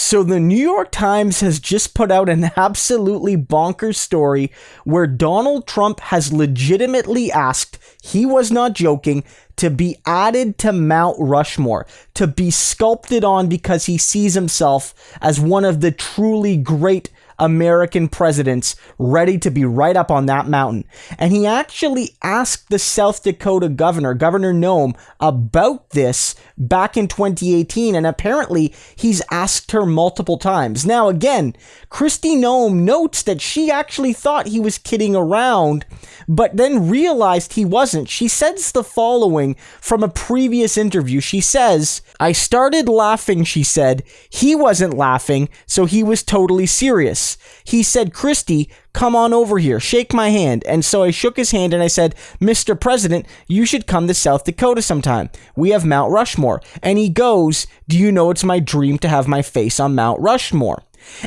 So the New York Times has just put out an absolutely bonkers story where Donald Trump has legitimately asked, he was not joking, to be added to Mount Rushmore, to be sculpted on because he sees himself as one of the truly great American presidents ready to be right up on that mountain. And he actually asked the South Dakota Governor Noem, about this back in 2018, and apparently he's asked her multiple times. Now again, Kristi Noem notes that she actually thought he was kidding around, but then realized he wasn't. She says the following from a previous interview. She says, "I started laughing," she said. "He wasn't laughing, so he was totally serious. He said, 'Kristi, come on over here, shake my hand.' And so I shook his hand and I said, 'Mr. President, you should come to South Dakota sometime. We have Mount Rushmore.' And he goes, 'Do you know it's my dream to have my face on Mount Rushmore?'"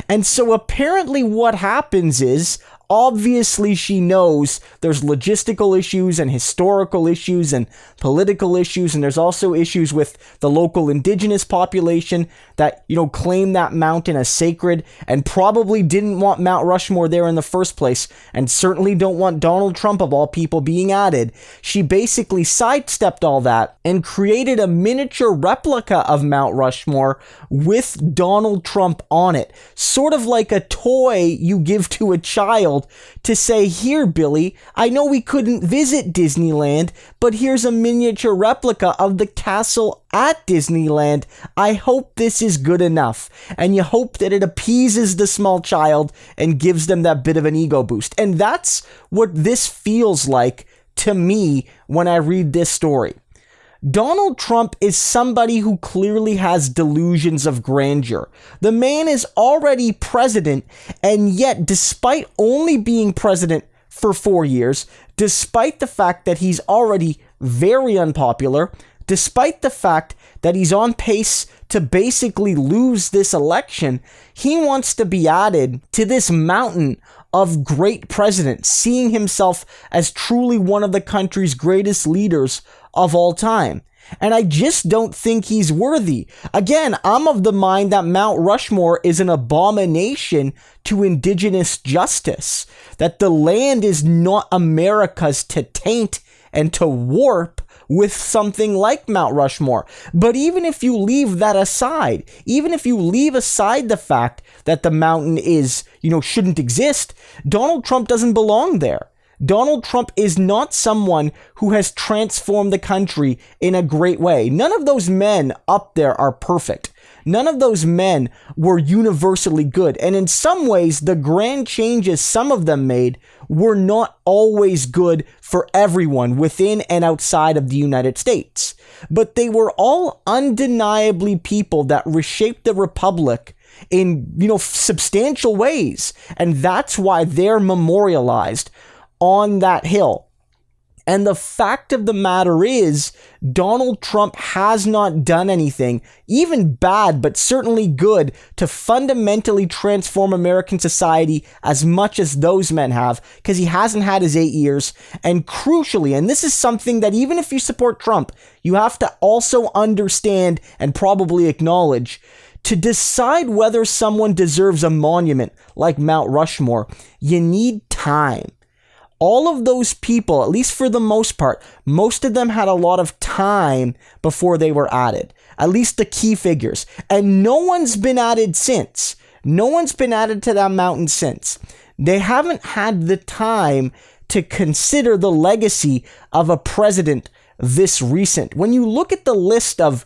And so apparently what happens is, obviously she knows there's logistical issues and historical issues and political issues, and there's also issues with the local indigenous population that, claim that mountain as sacred and probably didn't want Mount Rushmore there in the first place, and certainly don't want Donald Trump, of all people, being added. She basically sidestepped all that and created a miniature replica of Mount Rushmore with Donald Trump on it, sort of like a toy you give to a child to say, "Here, Billy, I know we couldn't visit Disneyland, but here's a miniature replica of the castle at Disneyland. I hope this is good enough." And you hope that it appeases the small child and gives them that bit of an ego boost. And that's what this feels like to me when I read this story. Donald Trump is somebody who clearly has delusions of grandeur. The man is already president, and yet, despite only being president for 4 years, despite the fact that he's already very unpopular, despite the fact that he's on pace to basically lose this election, he wants to be added to this mountain of great presidents, seeing himself as truly one of the country's greatest leaders of all time. And I just don't think he's worthy. Again, I'm of the mind that Mount Rushmore is an abomination to indigenous justice, that the land is not America's to taint and to warp with something like Mount Rushmore. But even if you leave that aside, even if you leave aside the fact that the mountain is, shouldn't exist, Donald Trump doesn't belong there. Donald Trump is not someone who has transformed the country in a great way. None of those men up there are perfect. None of those men were universally good. And in some ways, the grand changes some of them made were not always good for everyone within and outside of the United States. But they were all undeniably people that reshaped the republic in, substantial ways. And that's why they're memorialized on that hill. And the fact of the matter is, Donald Trump has not done anything, even bad, but certainly good, to fundamentally transform American society as much as those men have, because he hasn't had his 8 years. And crucially, and this is something that even if you support Trump, you have to also understand and probably acknowledge, to decide whether someone deserves a monument like Mount Rushmore, you need time. All of those people, at least for the most part, most of them had a lot of time before they were added, at least the key figures. And no one's been added since. No one's been added to that mountain since. They haven't had the time to consider the legacy of a president this recent. When you look at the list of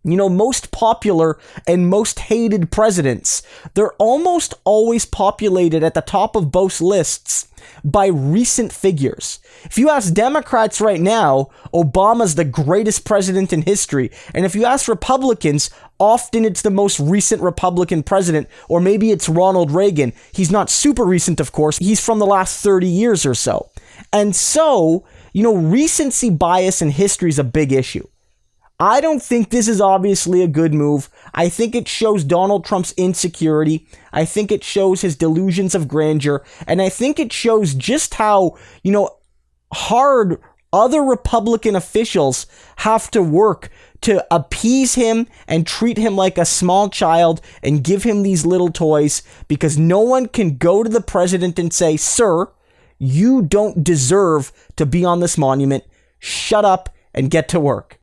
most popular and most hated presidents, they're almost always populated at the top of both lists by recent figures. If you ask Democrats right now, Obama's the greatest president in history. And if you ask Republicans, often it's the most recent Republican president, or maybe it's Ronald Reagan. He's not super recent, of course. He's from the last 30 years or so. And so, recency bias in history is a big issue. I don't think this is obviously a good move. I think it shows Donald Trump's insecurity. I think it shows his delusions of grandeur. And I think it shows just how, hard other Republican officials have to work to appease him and treat him like a small child and give him these little toys, because no one can go to the president and say, "Sir, you don't deserve to be on this monument. Shut up and get to work."